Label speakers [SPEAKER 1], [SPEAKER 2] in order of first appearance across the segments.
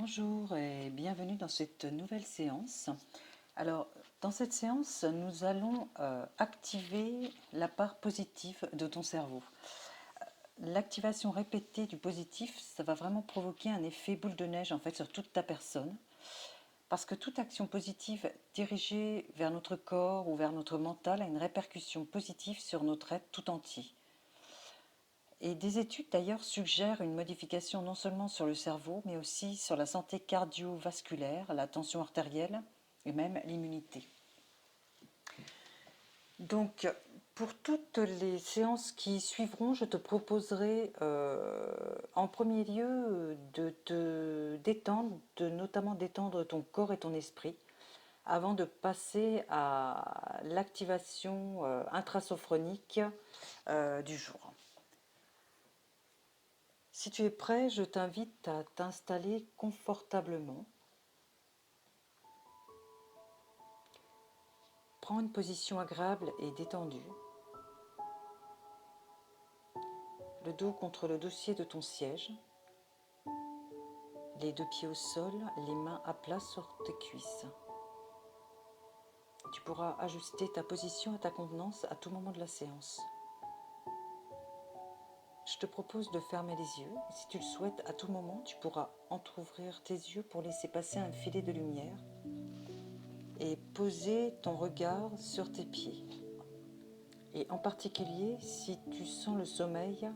[SPEAKER 1] Bonjour et bienvenue dans cette nouvelle séance. Alors, dans cette séance, nous allons activer la part positive de ton cerveau. L'activation répétée du positif, ça va vraiment provoquer un effet boule de neige en fait sur toute ta personne. Parce que toute action positive dirigée vers notre corps ou vers notre mental a une répercussion positive sur notre être tout entier. Et des études d'ailleurs suggèrent une modification non seulement sur le cerveau, mais aussi sur la santé cardiovasculaire, la tension artérielle et même l'immunité. Donc, pour toutes les séances qui suivront, je te proposerai en premier lieu de te détendre, de notamment détendre ton corps et ton esprit, avant de passer à l'activation intrasophronique du jour. Si tu es prêt, je t'invite à t'installer confortablement. Prends une position agréable et détendue. Le dos contre le dossier de ton siège. Les deux pieds au sol, les mains à plat sur tes cuisses. Tu pourras ajuster ta position à ta convenance à tout moment de la séance. Je te propose de fermer les yeux. Si tu le souhaites, à tout moment, tu pourras entrouvrir tes yeux pour laisser passer un filet de lumière et poser ton regard sur tes pieds. Et en particulier, si tu sens le sommeil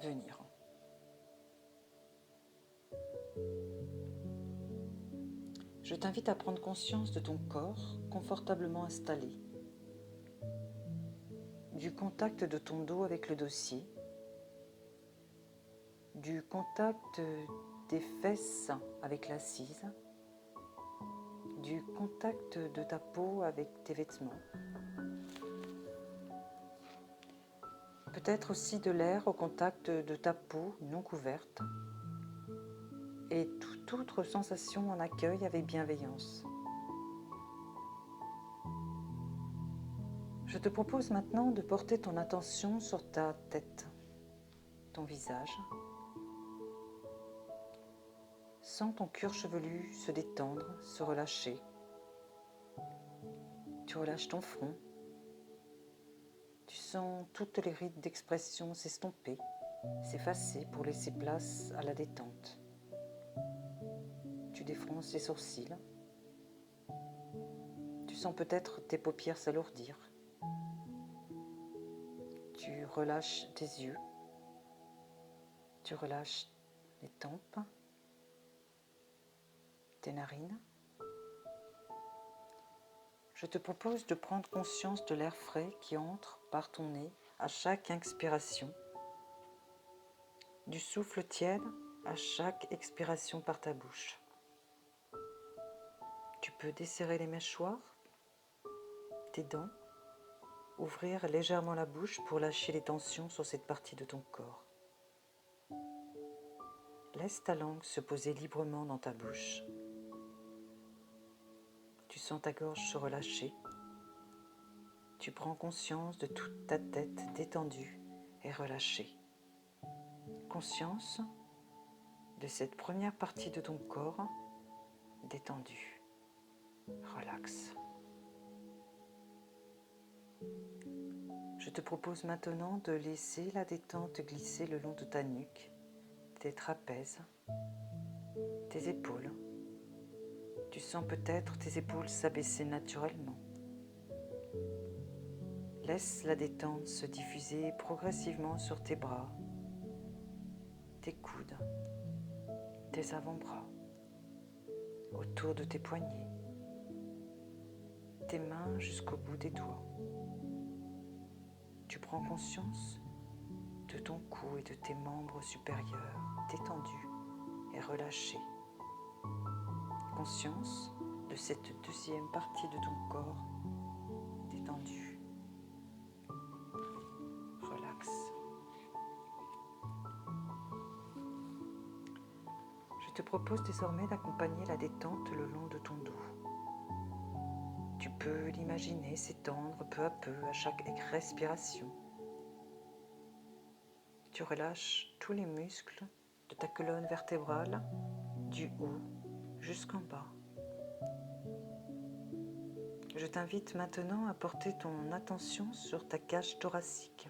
[SPEAKER 1] venir. Je t'invite à prendre conscience de ton corps confortablement installé, du contact de ton dos avec le dossier, du contact des fesses avec l'assise, du contact de ta peau avec tes vêtements, peut-être aussi de l'air au contact de ta peau non couverte, et toute autre sensation en accueil avec bienveillance. Je te propose maintenant de porter ton attention sur ta tête, ton visage. Sens ton cuir chevelu se détendre, se relâcher. Tu relâches ton front. Tu sens toutes les rides d'expression s'estomper, s'effacer pour laisser place à la détente. Tu défronces les sourcils. Tu sens peut-être tes paupières s'alourdir. Tu relâches tes yeux. Tu relâches les tempes, tes narines. Je te propose de prendre conscience de l'air frais qui entre par ton nez à chaque inspiration, du souffle tiède à chaque expiration par ta bouche. Tu peux desserrer les mâchoires, tes dents, ouvrir légèrement la bouche pour lâcher les tensions sur cette partie de ton corps. Laisse ta langue se poser librement dans ta bouche. Tu sens ta gorge se relâcher. Tu prends conscience de toute ta tête détendue et relâchée. Conscience de cette première partie de ton corps détendue. Relax. Je te propose maintenant de laisser la détente glisser le long de ta nuque, tes trapèzes, tes épaules. Tu sens peut-être tes épaules s'abaisser naturellement. Laisse la détente se diffuser progressivement sur tes bras, tes coudes, tes avant-bras, autour de tes poignets, tes mains jusqu'au bout des doigts. Tu prends conscience de ton cou et de tes membres supérieurs détendus et relâchés. Conscience de cette deuxième partie de ton corps détendue. Relax. Je te propose désormais d'accompagner la détente le long de ton dos. Tu peux l'imaginer s'étendre peu à peu à chaque respiration. Tu relâches tous les muscles de ta colonne vertébrale du haut jusqu'en bas. Je t'invite maintenant à porter ton attention sur ta cage thoracique,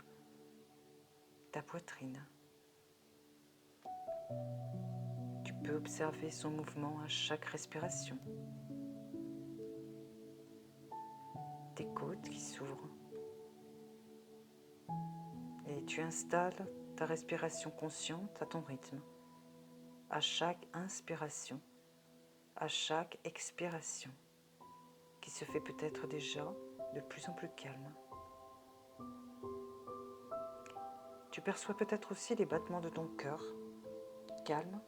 [SPEAKER 1] ta poitrine. Tu peux observer son mouvement à chaque respiration. Tes côtes qui s'ouvrent. Et tu installes ta respiration consciente à ton rythme, à chaque inspiration, à chaque expiration, qui se fait peut-être déjà de plus en plus calme. Tu perçois peut-être aussi les battements de ton cœur, calme,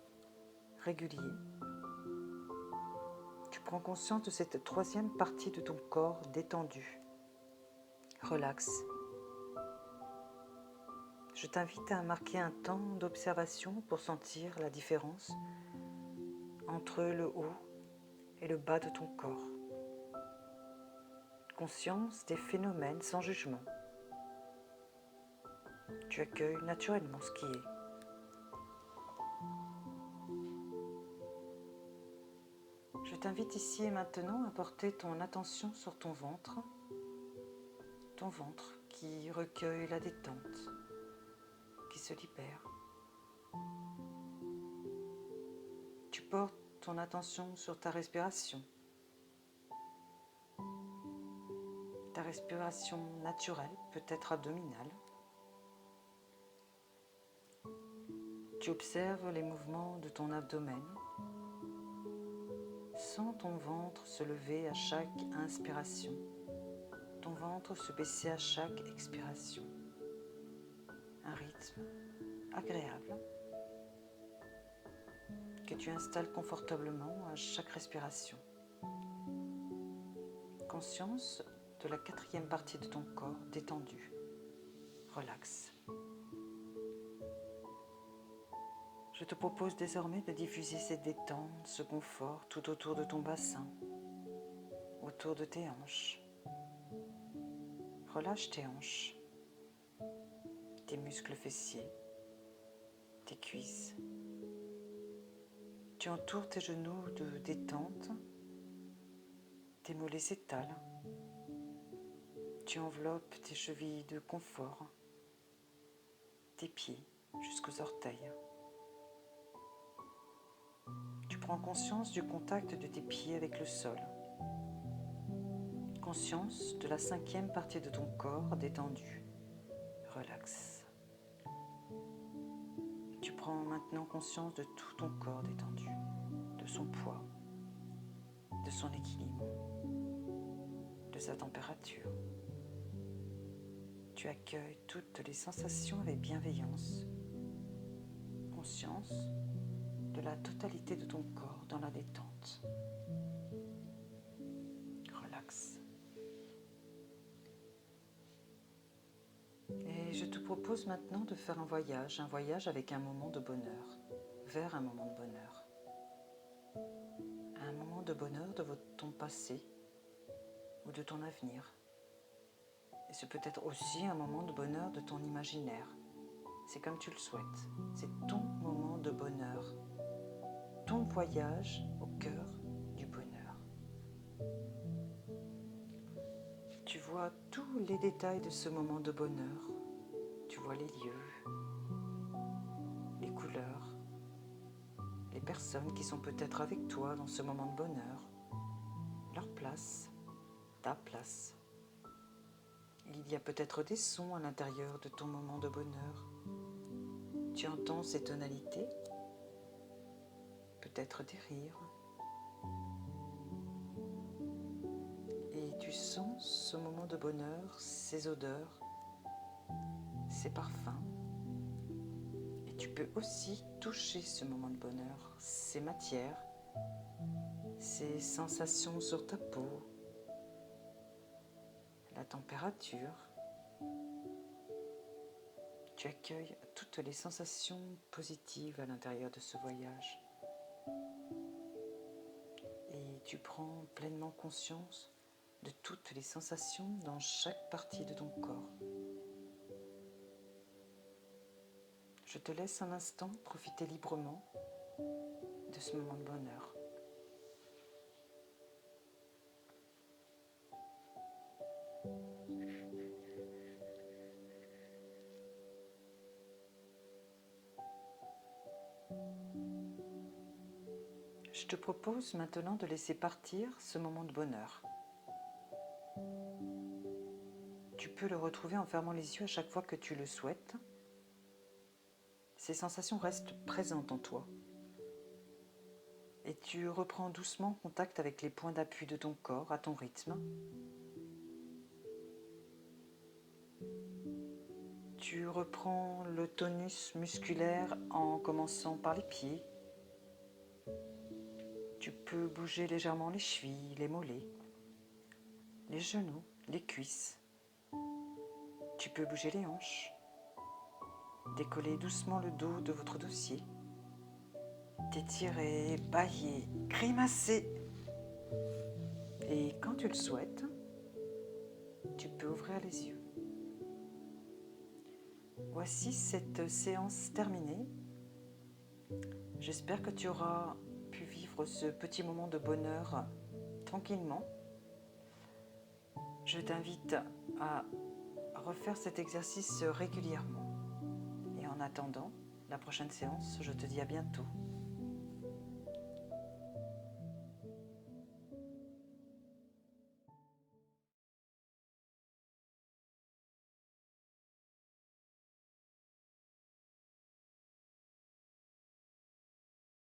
[SPEAKER 1] régulier. Tu prends conscience de cette troisième partie de ton corps détendue. Relax. Je t'invite à marquer un temps d'observation pour sentir la différence entre le haut et le bas de ton corps. Conscience des phénomènes sans jugement. Tu accueilles naturellement ce qui est. Je t'invite ici et maintenant à porter ton attention sur ton ventre qui recueille la détente, qui se libère. Tu portes ton attention sur ta respiration naturelle, peut-être abdominale. Tu observes les mouvements de ton abdomen. Sens ton ventre se lever à chaque inspiration, ton ventre se baisser à chaque expiration. Un rythme agréable que tu installes confortablement à chaque respiration. Conscience de la quatrième partie de ton corps détendue. Relax. Je te propose désormais de diffuser cette détente, ce confort tout autour de ton bassin, autour de tes hanches. Relâche tes hanches, tes muscles fessiers, tes cuisses. Tu entoures tes genoux de détente, tes mollets s'étalent. Tu enveloppes tes chevilles de confort, tes pieds jusqu'aux orteils. Tu prends conscience du contact de tes pieds avec le sol. Conscience de la cinquième partie de ton corps détendue. Relax. Tu prends maintenant conscience de tout ton corps détendu, de son poids, de son équilibre, de sa température. Tu accueilles toutes les sensations avec bienveillance. Conscience de la totalité de ton corps dans la détente. Relax. Et je te propose maintenant de faire un voyage avec un moment de bonheur, vers un moment de bonheur. Un moment de bonheur de ton passé ou de ton avenir. Et c'est peut-être aussi un moment de bonheur de ton imaginaire. C'est comme tu le souhaites. C'est ton moment de bonheur. Ton voyage au cœur du bonheur. Tu vois tous les détails de ce moment de bonheur. Tu vois les lieux, les couleurs, les personnes qui sont peut-être avec toi dans ce moment de bonheur, leur place, ta place. Il y a peut-être des sons à l'intérieur de ton moment de bonheur. Tu entends ces tonalités, peut-être des rires. Et tu sens ce moment de bonheur, ces odeurs, ces parfums. Et tu peux aussi toucher ce moment de bonheur, ces matières, ces sensations sur ta peau, la température. Tu accueilles toutes les sensations positives à l'intérieur de ce voyage. Et tu prends pleinement conscience de toutes les sensations dans chaque partie de ton corps. Je te laisse un instant profiter librement de ce moment de bonheur. Je te propose maintenant de laisser partir ce moment de bonheur. Tu peux le retrouver en fermant les yeux à chaque fois que tu le souhaites. Ces sensations restent présentes en toi. Et tu reprends doucement contact avec les points d'appui de ton corps à ton rythme. Tu reprends le tonus musculaire en commençant par les pieds. Tu peux bouger légèrement les chevilles, les mollets, les genoux, les cuisses. Tu peux bouger les hanches, décoller doucement le dos de votre dossier, t'étirer, bâiller, grimacer. Et quand tu le souhaites, tu peux ouvrir les yeux. Voici cette séance terminée. J'espère que tu auras pu vivre ce petit moment de bonheur tranquillement. Je t'invite à refaire cet exercice régulièrement. Et en attendant la prochaine séance, je te dis à bientôt.